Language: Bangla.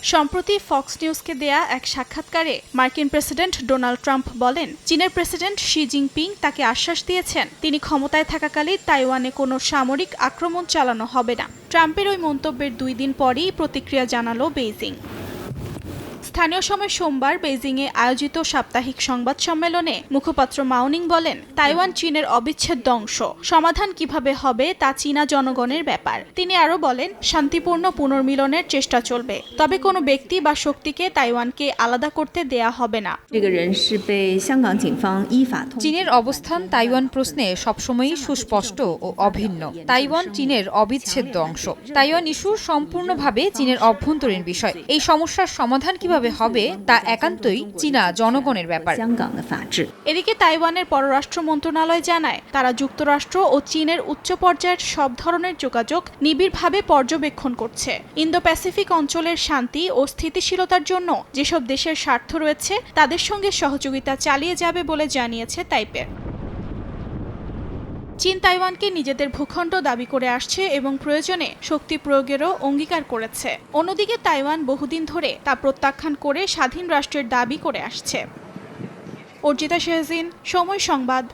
সম্প্রতি ফক্স নিউজকে দেয়া এক সাক্ষাৎকারে মার্কিন প্রেসিডেন্ট ডোনাল্ড ট্রাম্প বলেন, চীনের প্রেসিডেন্ট শি জিনপিং তাকে আশ্বাস দিয়েছেন তিনি ক্ষমতায় থাকাকালে তাইওয়ানে কোনো সামরিক আক্রমণ চালানো হবে না। ট্রাম্পের ওই মন্তব্যের 2 দিন পরই প্রতিক্রিয়া জানালো বেইজিং। স্থানীয় সময় সোমবার বেইজিংয়ে আয়োজিত সাপ্তাহিক সংবাদ সম্মেলনে মুখপাত্র মাওনিং বলেন, তাইওয়ান চীনের অবিচ্ছেদ্য অংশ। সমাধান কিভাবে হবে তা চীনা জনগণের ব্যাপার। তিনি আরও বলেন, শান্তিপূর্ণ পুনর্মিলনের চেষ্টা চলবে, তবে কোনো ব্যক্তি বা শক্তিকে তাইওয়ানকে আলাদা করতে দেয়া হবে না। চীনের অবস্থান তাইওয়ান প্রশ্নে সবসময়ই সুস্পষ্ট ও অভিন্ন। তাইওয়ান চীনের অবিচ্ছেদ্য অংশ। তাইওয়ান ইস্যু সম্পূর্ণভাবে চীনের অভ্যন্তরীণ বিষয়। এই সমস্যার সমাধান কিভাবে হবে তা একান্তই চীনা জনগণের ব্যাপার। এদিকে তাইওয়ানের পররাষ্ট্র মন্ত্রণালয় জানায়, তারা যুক্তরাষ্ট্র ও চীনের উচ্চ পর্যায়ের সব ধরনের যোগাযোগ নিবিড়ভাবে পর্যবেক্ষণ করছে। ইন্দো প্যাসিফিক অঞ্চলের শান্তি ও স্থিতিশীলতার জন্য যেসব দেশের স্বার্থ রয়েছে তাদের সঙ্গে সহযোগিতা চালিয়ে যাবে বলে জানিয়েছে তাইপে। চীন তাইওয়ানকে নিজেদের ভূখণ্ড দাবি করে আসছে এবং প্রয়োজনে শক্তি প্রয়োগেরও অঙ্গীকার করেছে। অন্যদিকে তাইওয়ান বহুদিন ধরে তা প্রত্যাখ্যান করে স্বাধীন রাষ্ট্রের দাবি করে আসছে। অর্জিতা শেহজিন, সময় সংবাদ।